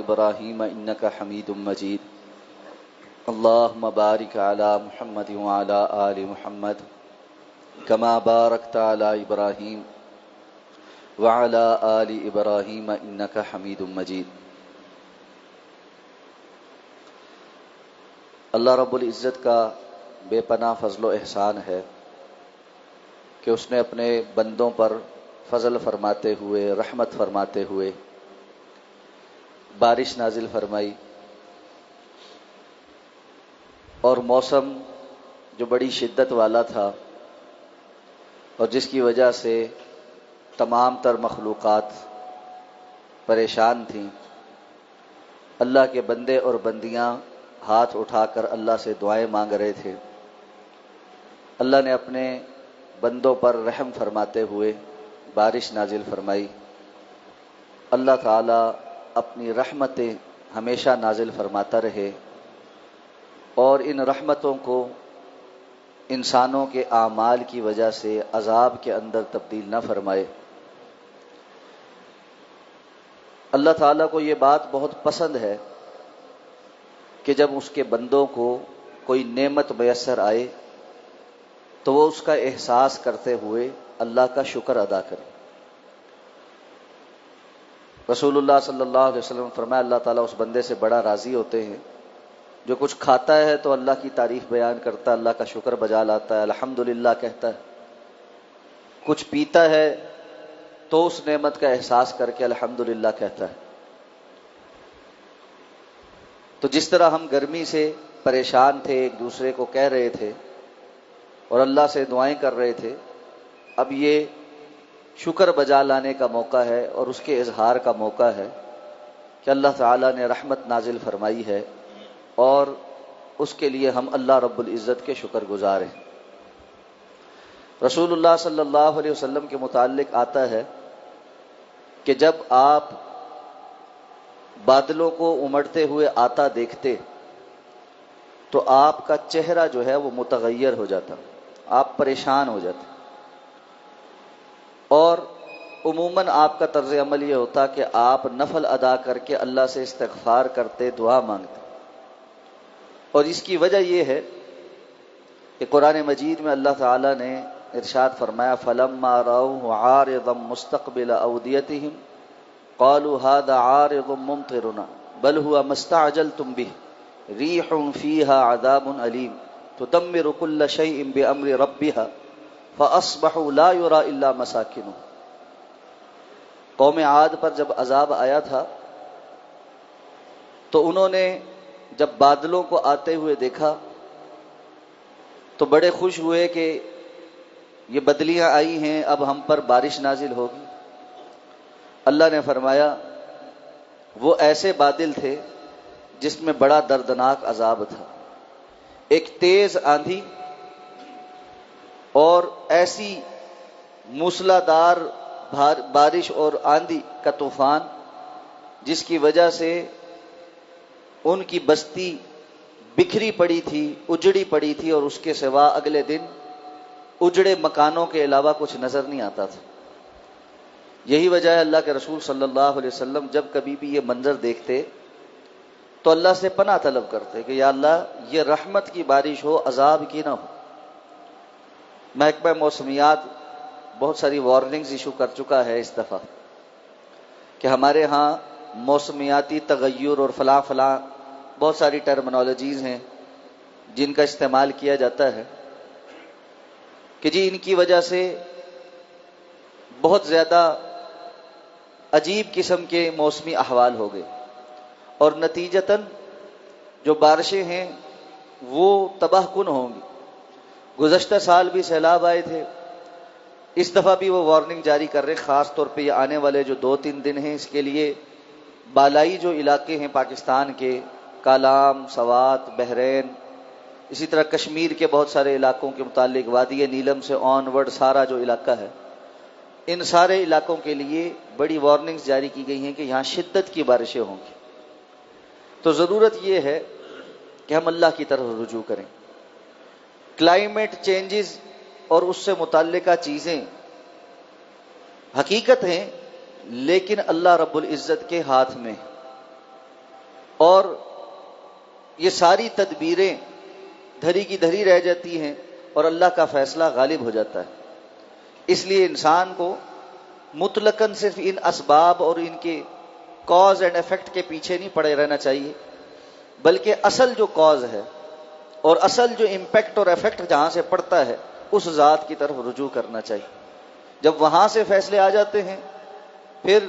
إبراهيم إنك حميد مجيد اللهم بارك على محمد وعلى آل محمد كما باركت على إبراهيم وعلى آل إبراهيم إنك حميد مجيد۔ اللہ رب العزت کا بے پناہ فضل و احسان ہے کہ اس نے اپنے بندوں پر فضل فرماتے ہوئے، رحمت فرماتے ہوئے بارش نازل فرمائی، اور موسم جو بڑی شدت والا تھا اور جس کی وجہ سے تمام تر مخلوقات پریشان تھیں، اللہ کے بندے اور بندیاں ہاتھ اٹھا کر اللہ سے دعائیں مانگ رہے تھے۔ اللہ نے اپنے بندوں پر رحم فرماتے ہوئے بارش نازل فرمائی۔ اللہ تعالی اپنی رحمتیں ہمیشہ نازل فرماتا رہے اور ان رحمتوں کو انسانوں کے اعمال کی وجہ سے عذاب کے اندر تبدیل نہ فرمائے۔ اللہ تعالیٰ کو یہ بات بہت پسند ہے کہ جب اس کے بندوں کو کوئی نعمت میسر آئے تو وہ اس کا احساس کرتے ہوئے اللہ کا شکر ادا کرے۔ رسول اللہ صلی اللہ علیہ وسلم فرمایا اللہ تعالیٰ اس بندے سے بڑا راضی ہوتے ہیں جو کچھ کھاتا ہے تو اللہ کی تعریف بیان کرتا ہے، اللہ کا شکر بجا لاتا ہے، الحمدللہ کہتا ہے، کچھ پیتا ہے تو اس نعمت کا احساس کر کے الحمدللہ کہتا ہے۔ تو جس طرح ہم گرمی سے پریشان تھے، ایک دوسرے کو کہہ رہے تھے اور اللہ سے دعائیں کر رہے تھے، اب یہ شکر بجا لانے کا موقع ہے اور اس کے اظہار کا موقع ہے کہ اللہ تعالیٰ نے رحمت نازل فرمائی ہے اور اس کے لیے ہم اللہ رب العزت کے شکر گزار ہیں۔ رسول اللہ صلی اللہ علیہ وسلم کے متعلق آتا ہے کہ جب آپ بادلوں کو امڑتے ہوئے آتا دیکھتے تو آپ کا چہرہ جو ہے وہ متغیر ہو جاتا، آپ پریشان ہو جاتے، اور عموماً آپ کا طرز عمل یہ ہوتا کہ آپ نفل ادا کر کے اللہ سے استغفار کرتے، دعا مانگتے، اور اس کی وجہ یہ ہے کہ قرآن مجید میں اللہ تعالیٰ نے ارشاد فرمایا فَلَمَّا رَأَوْهُ عَارِضًا مُسْتَقْبِلَ أَوْدِيَتِهِمْ قَالُوا هَذَا عَارِضٌ مُمْطِرُنَا بَلْ هُوَ مَا اسْتَعْجَلْتُمْ بِهِ رِيحٌ فِيهَا عَذَابٌ أَلِيمٌ تُدَمِّرُ كُلَّ شَيْءٍ بِأَمْرِ رَبِّهَا فَأَصْبَحُوا لَا يُرَى إِلَّا مَسَاكِنُهُمْ۔ قوم عاد پر جب عذاب آیا تھا تو انہوں نے جب بادلوں کو آتے ہوئے دیکھا تو بڑے خوش ہوئے کہ یہ بدلیاں آئی ہیں، اب ہم پر بارش نازل ہوگی۔ اللہ نے فرمایا وہ ایسے بادل تھے جس میں بڑا دردناک عذاب تھا، ایک تیز آندھی اور ایسی موسلادھار بارش اور آندھی کا طوفان جس کی وجہ سے ان کی بستی بکھری پڑی تھی، اجڑی پڑی تھی، اور اس کے سوا اگلے دن اجڑے مکانوں کے علاوہ کچھ نظر نہیں آتا تھا۔ یہی وجہ ہے اللہ کے رسول صلی اللہ علیہ وسلم جب کبھی بھی یہ منظر دیکھتے تو اللہ سے پناہ طلب کرتے کہ یا اللہ یہ رحمت کی بارش ہو، عذاب کی نہ ہو۔ محکمہ موسمیات بہت ساری وارننگز ایشو کر چکا ہے اس دفعہ کہ ہمارے ہاں موسمیاتی تغیر اور فلاں فلاں بہت ساری ٹرمنالوجیز ہیں جن کا استعمال کیا جاتا ہے کہ جی ان کی وجہ سے بہت زیادہ عجیب قسم کے موسمی احوال ہو گئے اور نتیجتاً جو بارشیں ہیں وہ تباہ کن ہوں گی۔ گزشتہ سال بھی سیلاب آئے تھے، اس دفعہ بھی وہ وارننگ جاری کر رہے، خاص طور پہ یہ آنے والے جو 2-3 دن ہیں اس کے لیے بالائی جو علاقے ہیں پاکستان کے، کالام، سوات، بحرین، اسی طرح کشمیر کے بہت سارے علاقوں کے متعلق وادی نیلم سے آن ورڈ سارا جو علاقہ ہے، ان سارے علاقوں کے لیے بڑی وارننگز جاری کی گئی ہیں کہ یہاں شدت کی بارشیں ہوں گی۔ تو ضرورت یہ ہے کہ ہم اللہ کی طرف رجوع کریں۔ کلائمیٹ چینجز اور اس سے متعلقہ چیزیں حقیقت ہیں لیکن اللہ رب العزت کے ہاتھ میں، اور یہ ساری تدبیریں دھری کی دھری رہ جاتی ہیں اور اللہ کا فیصلہ غالب ہو جاتا ہے. اس لیے انسان کو مطلقاً صرف ان اسباب اور ان کے کاز اینڈ افیکٹ کے پیچھے نہیں پڑے رہنا چاہیے، بلکہ اصل جو کاز ہے اور اصل جو امپیکٹ اور افیکٹ جہاں سے پڑتا ہے اس ذات کی طرف رجوع کرنا چاہیے. جب وہاں سے فیصلے آ جاتے ہیں پھر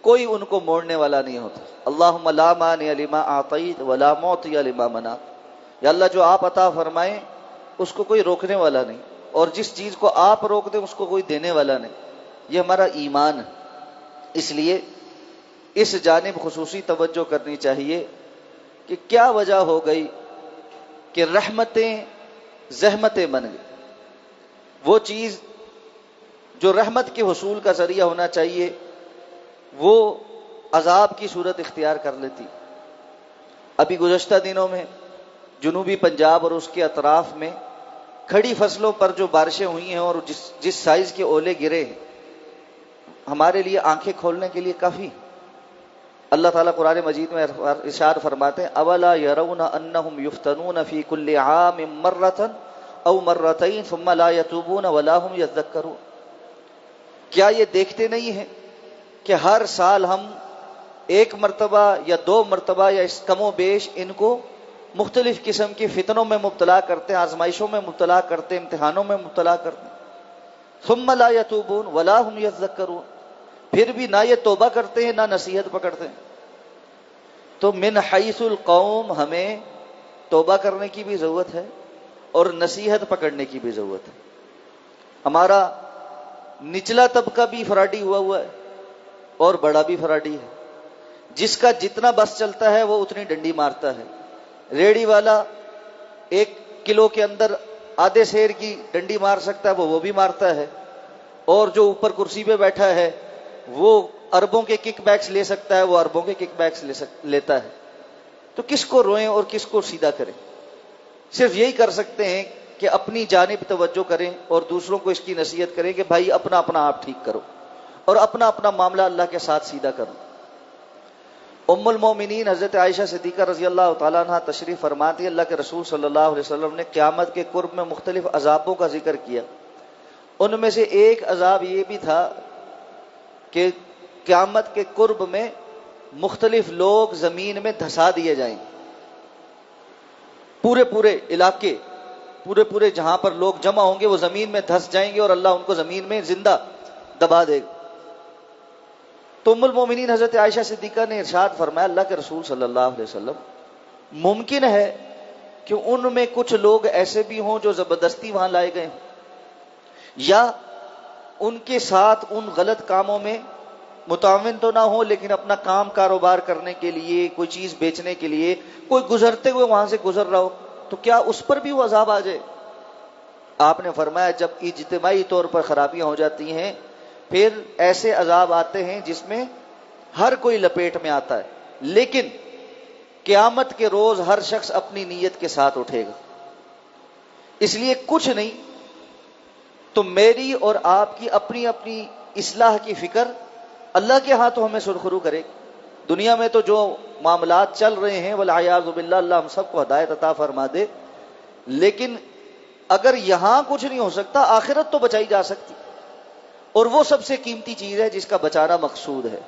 کوئی ان کو موڑنے والا نہیں ہوتا. اللہم لا مانع لما اعطیت ولا معطی لما منعت. یا اللہ جو آپ عطا فرمائیں اس کو کوئی روکنے والا نہیں، اور جس چیز کو آپ روک دیں اس کو کوئی دینے والا نہیں. یہ ہمارا ایمان ہے. اس لیے اس جانب خصوصی توجہ کرنی چاہیے کہ کیا وجہ ہو گئی کہ رحمتیں زحمتیں بن گئی. وہ چیز جو رحمت کے حصول کا ذریعہ ہونا چاہیے وہ عذاب کی صورت اختیار کر لیتی. ابھی گزشتہ دنوں میں جنوبی پنجاب اور اس کے اطراف میں کھڑی فصلوں پر جو بارشیں ہوئی ہیں اور جس سائز کے اولے گرے ہیں ہمارے لیے آنکھیں کھولنے کے لیے کافی. اللہ تعالیٰ قرآن مجید میں ارشاد فرماتے ہیں اولا یرون انہم یفتنون فی کل عام مرۃ او مرتین ثم لا یتوبون ولا هم یذکرون. کیا یہ دیکھتے نہیں ہیں کہ ہر سال ہم ایک مرتبہ یا دو مرتبہ یا اس کم و بیش ان کو مختلف قسم کی فتنوں میں مبتلا کرتے ہیں، آزمائشوں میں مبتلا کرتے ہیں، امتحانوں میں مبتلا کرتے ہیں. ثم لا یتوبون ولا هم یذکرون. پھر بھی نہ یہ توبہ کرتے ہیں نہ نصیحت پکڑتے ہیں. تو من حیث القوم ہمیں توبہ کرنے کی بھی ضرورت ہے اور نصیحت پکڑنے کی بھی ضرورت ہے. ہمارا نچلا طبقہ بھی فراڈی ہوا ہے اور بڑا بھی فراڈی ہے. جس کا جتنا بس چلتا ہے وہ اتنی ڈنڈی مارتا ہے. ریڑی والا 1 کلو کے اندر آدھے سیر کی ڈنڈی مار سکتا ہے وہ بھی مارتا ہے، اور جو اوپر کرسی پہ بیٹھا ہے وہ اربوں کے کک بیکس لے سکتا ہے، وہ اربوں کے کک بیکس لیتا ہے. تو کس کو روئیں اور کس کو سیدھا کریں؟ صرف یہی کر سکتے ہیں کہ اپنی جانب توجہ کریں اور دوسروں کو اس کی نصیحت کریں کہ بھائی اپنا اپنا آپ ٹھیک کرو اور اپنا اپنا معاملہ اللہ کے ساتھ سیدھا کرو. ام المومنین حضرت عائشہ صدیقہ رضی اللہ تعالیٰ عنہ تشریف فرماتی اللہ کے رسول صلی اللہ علیہ وسلم نے قیامت کے قرب میں مختلف عذابوں کا ذکر کیا. ان میں سے ایک عذاب یہ بھی تھا کہ قیامت کے قرب میں مختلف لوگ زمین میں دھسا دیے جائیں. پورے علاقے پورے جہاں پر لوگ جمع ہوں گے وہ زمین میں دھس جائیں گے اور اللہ ان کو زمین میں زندہ دبا دے گا. تو ام المومنین حضرت عائشہ صدیقہ نے ارشاد فرمایا اللہ کے رسول صلی اللہ علیہ وسلم ممکن ہے کہ ان میں کچھ لوگ ایسے بھی ہوں جو زبردستی وہاں لائے گئے ہوں، یا ان کے ساتھ ان غلط کاموں میں متعاون تو نہ ہو لیکن اپنا کام کاروبار کرنے کے لیے کوئی چیز بیچنے کے لیے کوئی گزرتے ہوئے وہاں سے گزر رہا ہو، تو کیا اس پر بھی وہ عذاب آ جائے؟ آپ نے فرمایا جب اجتماعی طور پر خرابیاں ہو جاتی ہیں پھر ایسے عذاب آتے ہیں جس میں ہر کوئی لپیٹ میں آتا ہے، لیکن قیامت کے روز ہر شخص اپنی نیت کے ساتھ اٹھے گا. اس لیے کچھ نہیں تو میری اور آپ کی اپنی اپنی اصلاح کی فکر اللہ کے ہاں تو ہمیں سرخرو کرے. دنیا میں تو جو معاملات چل رہے ہیں والعیاذ باللہ اللہ ہم سب کو ہدایت عطا فرما دے، لیکن اگر یہاں کچھ نہیں ہو سکتا آخرت تو بچائی جا سکتی، اور وہ سب سے قیمتی چیز ہے جس کا بچانا مقصود ہے.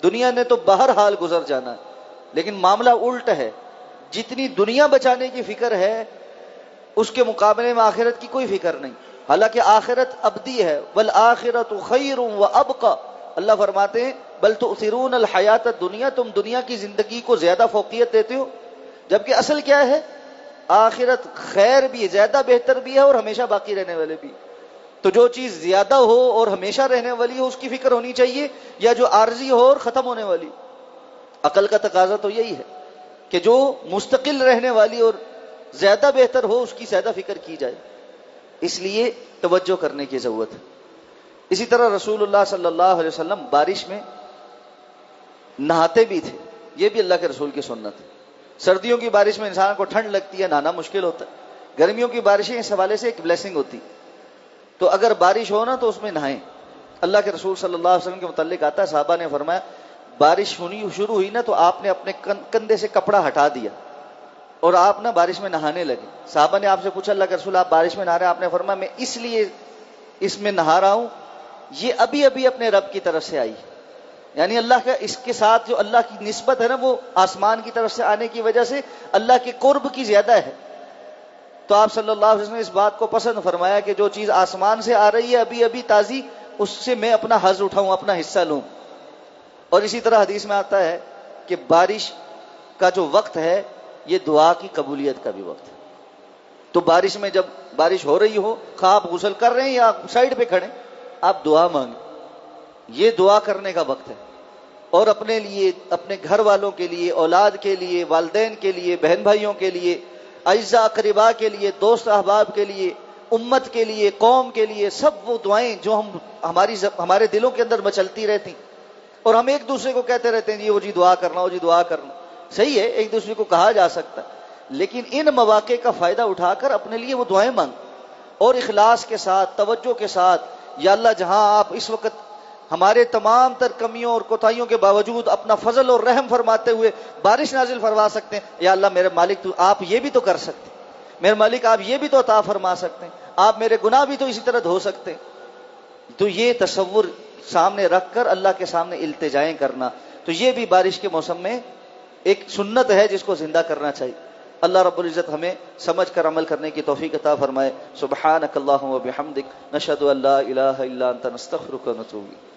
دنیا نے تو بہرحال گزر جانا ہے، لیکن معاملہ الٹ ہے. جتنی دنیا بچانے کی فکر ہے اس کے مقابلے میں آخرت کی کوئی فکر نہیں. حالانکہ آخرت ابدی ہے، والآخرۃ خیر وابقی. اللہ فرماتے ہیں بل تؤثرون الحیات الدنیا، تم دنیا کی زندگی کو زیادہ فوقیت دیتے ہو، جبکہ اصل کیا ہے؟ آخرت خیر بھی ہے، زیادہ بہتر بھی ہے اور ہمیشہ باقی رہنے والے بھی. تو جو چیز زیادہ ہو اور ہمیشہ رہنے والی ہو اس کی فکر ہونی چاہیے، یا جو عارضی ہو اور ختم ہونے والی. عقل کا تقاضا تو یہی ہے کہ جو مستقل رہنے والی اور زیادہ بہتر ہو اس کی زیادہ فکر کی جائے. اس لیے توجہ کرنے کی ضرورت ہے. اسی طرح رسول اللہ صلی اللہ علیہ وسلم بارش میں نہاتے بھی تھے، یہ بھی اللہ کے رسول کی سنت ہے. سردیوں کی بارش میں انسان کو ٹھنڈ لگتی ہے، نہانا مشکل ہوتا ہے. گرمیوں کی بارشیں اس حوالے سے ایک بلیسنگ ہوتی، تو اگر بارش ہو نا تو اس میں نہائیں. اللہ کے رسول صلی اللہ علیہ وسلم کے متعلق آتا ہے صحابہ نے فرمایا بارش شروع ہوئی نا تو آپ نے اپنے کندھے سے کپڑا ہٹا دیا اور آپ نا بارش میں نہانے لگے. صحابہ نے آپ سے پوچھا اللہ کے رسول آپ بارش میں نہا رہے ہیں؟ آپ نے فرمایا میں اس لیے اس میں نہا رہا ہوں، یہ ابھی ابھی اپنے رب کی طرف سے آئی. یعنی اللہ کا اس کے ساتھ جو اللہ کی نسبت ہے نا وہ آسمان کی طرف سے آنے کی وجہ سے اللہ کے قرب کی زیادہ ہے. تو آپ صلی اللہ علیہ وسلم نے اس بات کو پسند فرمایا کہ جو چیز آسمان سے آ رہی ہے ابھی ابھی تازی، اس سے میں اپنا حظ اٹھاؤں، اپنا حصہ لوں. اور اسی طرح حدیث میں آتا ہے کہ بارش کا جو وقت ہے یہ دعا کی قبولیت کا بھی وقت ہے. تو بارش میں جب بارش ہو رہی ہو، خواہ آپ غسل کر رہے ہیں یا سائڈ پہ کھڑے، آپ دعا مانگیں، یہ دعا کرنے کا وقت ہے. اور اپنے لیے، اپنے گھر والوں کے لیے، اولاد کے لیے، والدین کے لیے، بہن بھائیوں کے لیے، اعزاء اقرباء کے لیے، دوست احباب کے لیے، امت کے لیے، قوم کے لیے، سب وہ دعائیں جو ہمارے دلوں کے اندر مچلتی رہتی اور ہم ایک دوسرے کو کہتے رہتے ہیں جی دعا کرنا ہو، جی دعا کرنا. صحیح ہے، ایک دوسرے کو کہا جا سکتا ہے، لیکن ان مواقع کا فائدہ اٹھا کر اپنے لیے وہ دعائیں مانگ اور اخلاص کے ساتھ، توجہ کے ساتھ. یا اللہ جہاں آپ اس وقت ہمارے تمام تر کمیوں اور کوتاہیوں کے باوجود اپنا فضل اور رحم فرماتے ہوئے بارش نازل فرما سکتے ہیں، یا اللہ میرے مالک تو آپ یہ بھی تو کر سکتے ہیں، میرے مالک آپ یہ بھی تو عطا فرما سکتے ہیں، آپ میرے گناہ بھی تو اسی طرح دھو سکتے ہیں. تو یہ تصور سامنے رکھ کر اللہ کے سامنے التجائیں کرنا، تو یہ بھی بارش کے موسم میں ایک سنت ہے جس کو زندہ کرنا چاہیے. اللہ رب العزت ہمیں سمجھ کر عمل کرنے کی توفیق عطا فرمائے. سبحانک اللہم و بحمدک، نشہد ان لا الہ الا انت، نستغفرک و نتوب الیک.